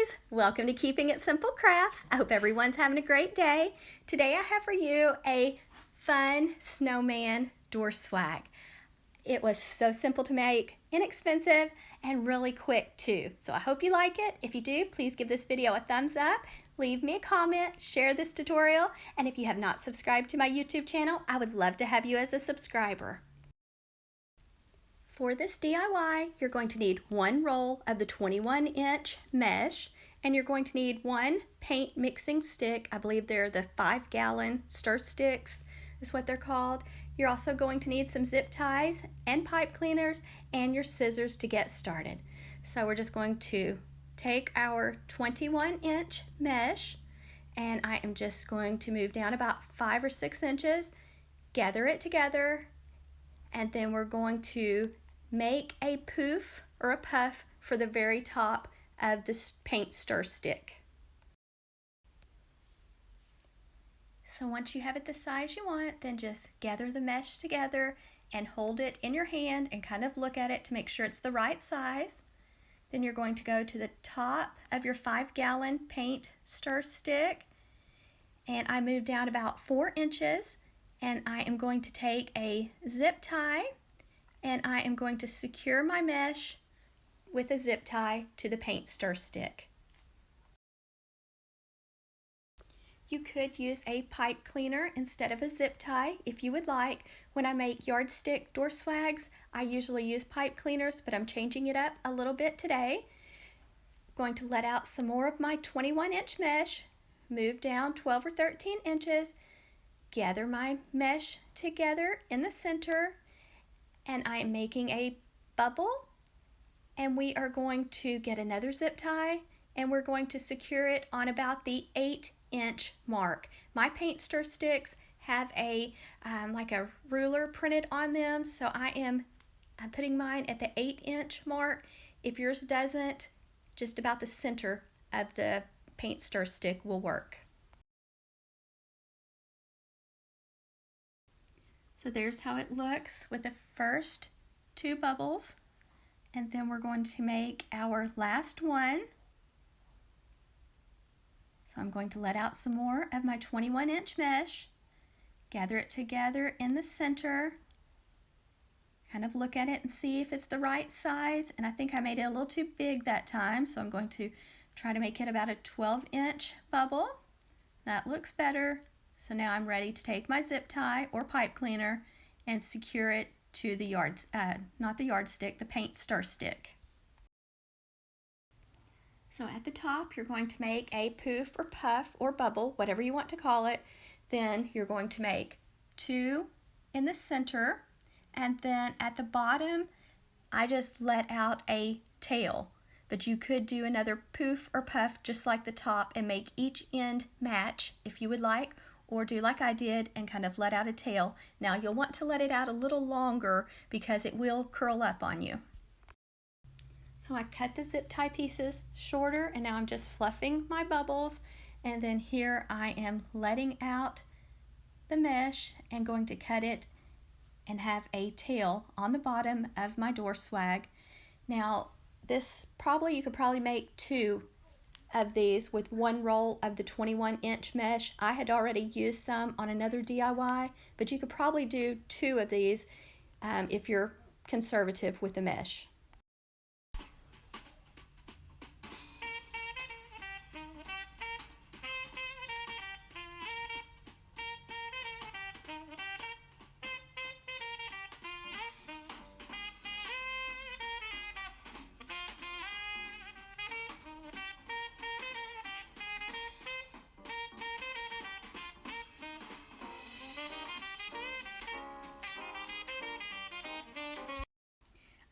guys! Welcome to Keeping It Simple Crafts. I hope everyone's having a great day. Today I have for you a fun snowman door swag. It was so simple to make, inexpensive, and really quick too. So I hope you like it. If you do, please give this video a thumbs up, leave me a comment, share this tutorial, and if you have not subscribed to my YouTube channel, I would love to have you as a subscriber. For this DIY, you're going to need one roll of the 21-inch mesh, and you're going to need one paint mixing stick. I believe they're the 5-gallon stir sticks is what they're called. You're also going to need some zip ties and pipe cleaners and your scissors to get started. So we're just going to take our 21-inch mesh, and I am just going to move down about 5 or 6 inches, gather it together, and then we're going to make a poof or a puff for the very top of the paint stir stick. So once you have it the size you want, then just gather the mesh together and hold it in your hand and kind of look at it to make sure it's the right size. Then you're going to go to the top of your 5-gallon paint stir stick, and I moved down about 4 inches, and I am going to take a zip tie and I am going to secure my mesh with a zip tie to the paint stir stick. You could use a pipe cleaner instead of a zip tie if you would like. When I make yardstick door swags, I usually use pipe cleaners, but I'm changing it up a little bit today. I'm going to let out some more of my 21-inch mesh, move down 12 or 13 inches, gather my mesh together in the center, and I am making a bubble, and we are going to get another zip tie and we're going to secure it on about the 8-inch mark. My paint stir sticks have a like a ruler printed on them, so I'm putting mine at the 8-inch mark. If yours doesn't, just about the center of the paint stir stick will work. So there's how it looks with the first 2 bubbles, and then we're going to make our last one. So I'm going to let out some more of my 21-inch mesh, gather it together in the center, kind of look at it and see if it's the right size, and I think I made it a little too big that time, so I'm going to try to make it about a 12-inch bubble. That looks better. So now I'm ready to take my zip tie or pipe cleaner and secure it to the not the yardstick, the paint stir stick. So at the top, you're going to make a poof or puff or bubble, whatever you want to call it. Then you're going to make 2 in the center, and then at the bottom, I just let out a tail. But you could do another poof or puff just like the top and make each end match if you would like, or do like I did and kind of let out a tail. Now you'll want to let it out a little longer because it will curl up on you. So I cut the zip tie pieces shorter, and now I'm just fluffing my bubbles, and then here I am letting out the mesh and going to cut it and have a tail on the bottom of my door swag. Now this you could probably make 2 of these with 1 roll of the 21-inch mesh. I had already used some on another DIY, but you could probably do 2 of these if you're conservative with the mesh.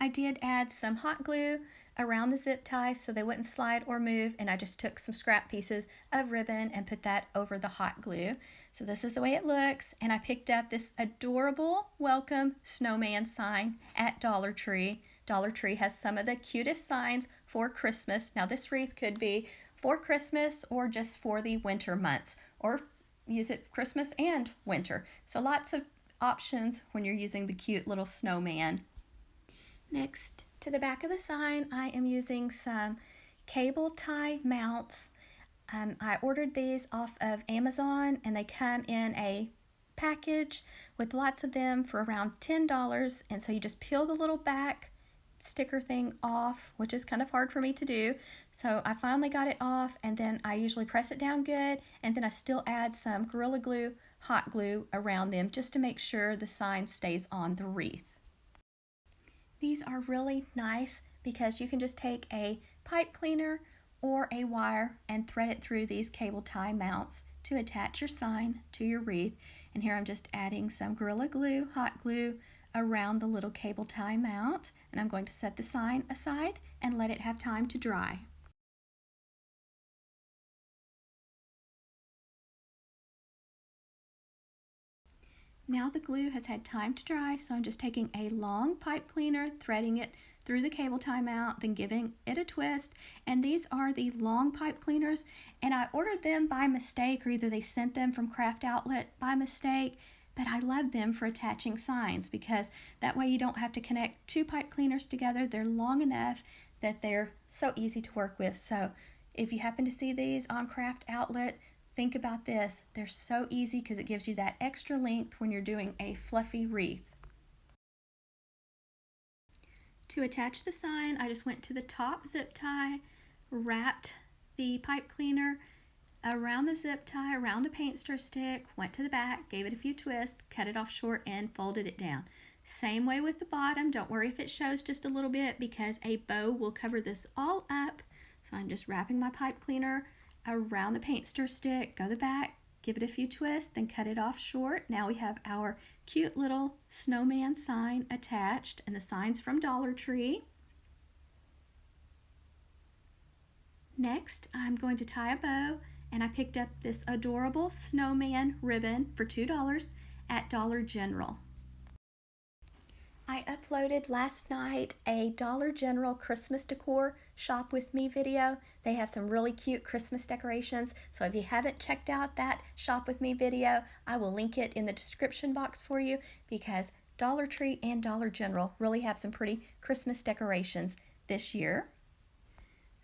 I did add some hot glue around the zip ties so they wouldn't slide or move, and I just took some scrap pieces of ribbon and put that over the hot glue. So this is the way it looks, and I picked up this adorable welcome snowman sign at Dollar Tree. Dollar Tree has some of the cutest signs for Christmas. Now this wreath could be for Christmas or just for the winter months, or use it Christmas and winter. So lots of options when you're using the cute little snowman. Next to the back of the sign, I am using some cable tie mounts. I ordered these off of Amazon, and they come in a package with lots of them for around $10. And so you just peel the little back sticker thing off, which is kind of hard for me to do. So I finally got it off, and then I usually press it down good, and then I still add some Gorilla Glue, hot glue around them just to make sure the sign stays on the wreath. These are really nice because you can just take a pipe cleaner or a wire and thread it through these cable tie mounts to attach your sign to your wreath. And here I'm just adding some Gorilla Glue, hot glue, around the little cable tie mount, and I'm going to set the sign aside and let it have time to dry. Now the glue has had time to dry, so I'm just taking a long pipe cleaner, threading it through the cable tie mount, then giving it a twist. And these are the long pipe cleaners, and I ordered them by mistake, or either they sent them from Craft Outlet by mistake, but I love them for attaching signs because that way you don't have to connect two pipe cleaners together. They're long enough that they're so easy to work with. So if you happen to see these on Craft Outlet, think about this. They're so easy because it gives you that extra length when you're doing a fluffy wreath. To attach the sign, I just went to the top zip tie, wrapped the pipe cleaner around the zip tie, around the paint stir stick, went to the back, gave it a few twists, cut it off short, and folded it down. Same way with the bottom. Don't worry if it shows just a little bit because a bow will cover this all up. So I'm just wrapping my pipe cleaner around the paint stir stick, go to the back, give it a few twists, then cut it off short. Now we have our cute little snowman sign attached, and the sign's from Dollar Tree. Next, I'm going to tie a bow, and I picked up this adorable snowman ribbon for $2 at Dollar General. I uploaded last night a Dollar General Christmas decor shop with me video. They have some really cute Christmas decorations, so if you haven't checked out that shop with me video, I will link it in the description box for you because Dollar Tree and Dollar General really have some pretty Christmas decorations this year.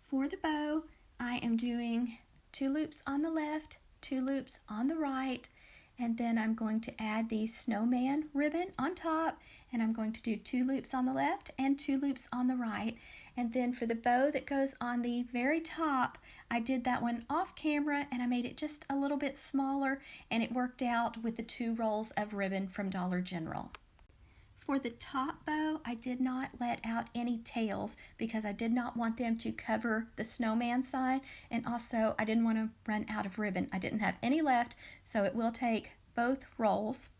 For the bow, I am doing 2 loops on the left, 2 loops on the right, and then I'm going to add the snowman ribbon on top, and I'm going to do 2 loops on the left and 2 loops on the right. And then for the bow that goes on the very top, I did that one off camera and I made it just a little bit smaller, and it worked out with the 2 rolls of ribbon from Dollar General. For the top bow, I did not let out any tails because I did not want them to cover the snowman sign, and also I didn't want to run out of ribbon. I didn't have any left, so it will take both rolls.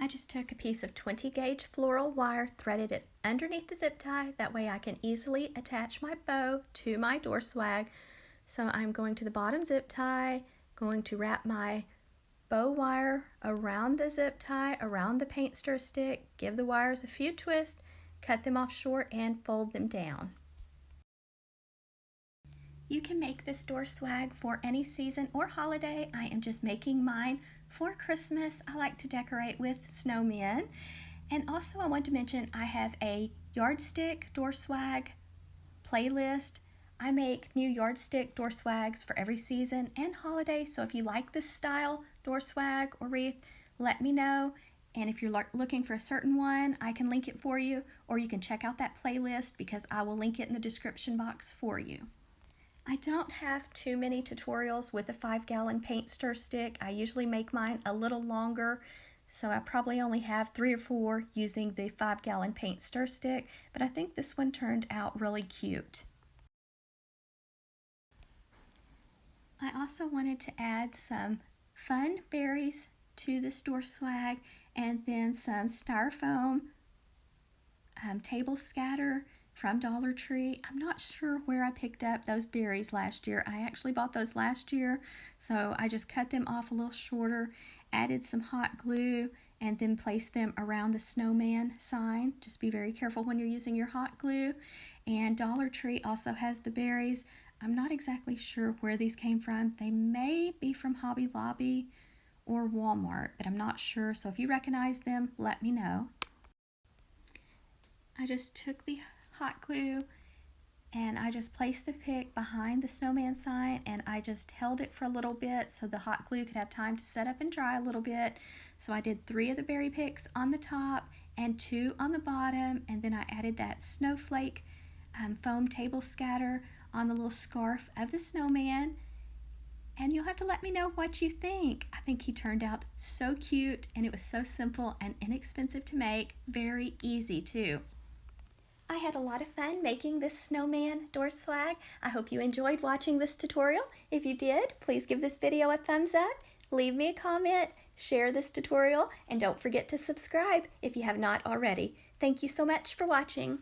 just took a piece of 20 gauge floral wire, threaded it underneath the zip tie. That way I can easily attach my bow to my door swag. So I'm going to the bottom zip tie, going to wrap my bow wire around the zip tie, around the paint stir stick, give the wires a few twists, cut them off short, and fold them down. You can make this door swag for any season or holiday. I am just making mine for Christmas. I like to decorate with snowmen. And also I want to mention I have a yardstick door swag playlist. I make new yardstick door swags for every season and holiday. So if you like this style door swag or wreath, let me know. And if you're looking for a certain one, I can link it for you, or you can check out that playlist because I will link it in the description box for you. I don't have too many tutorials with a 5-gallon paint stir stick. I usually make mine a little longer, so I probably only have 3 or 4 using the 5-gallon paint stir stick, but I think this one turned out really cute. I also wanted to add some fun berries to this door swag, and then some styrofoam table scatter from Dollar Tree. I'm not sure where I picked up those berries last year. I actually bought those last year, so I just cut them off a little shorter, added some hot glue, and then placed them around the Snowman sign. Just be very careful when you're using your hot glue. And Dollar Tree also has the berries. I'm not exactly sure where these came from. They may be from Hobby Lobby or Walmart, but I'm not sure. So if you recognize them, let me know. I just took the hot glue and I just placed the pick behind the snowman sign, and I just held it for a little bit so the hot glue could have time to set up and dry a little bit. So I did 3 of the berry picks on the top and 2 on the bottom, and then I added that snowflake foam table scatter on the little scarf of the snowman. And you'll have to let me know what you think. I think he turned out so cute, and it was so simple and inexpensive to make. Very easy too. I had a lot of fun making this snowman door swag. I hope you enjoyed watching this tutorial. If you did, please give this video a thumbs up, leave me a comment, share this tutorial, and don't forget to subscribe if you have not already. Thank you so much for watching.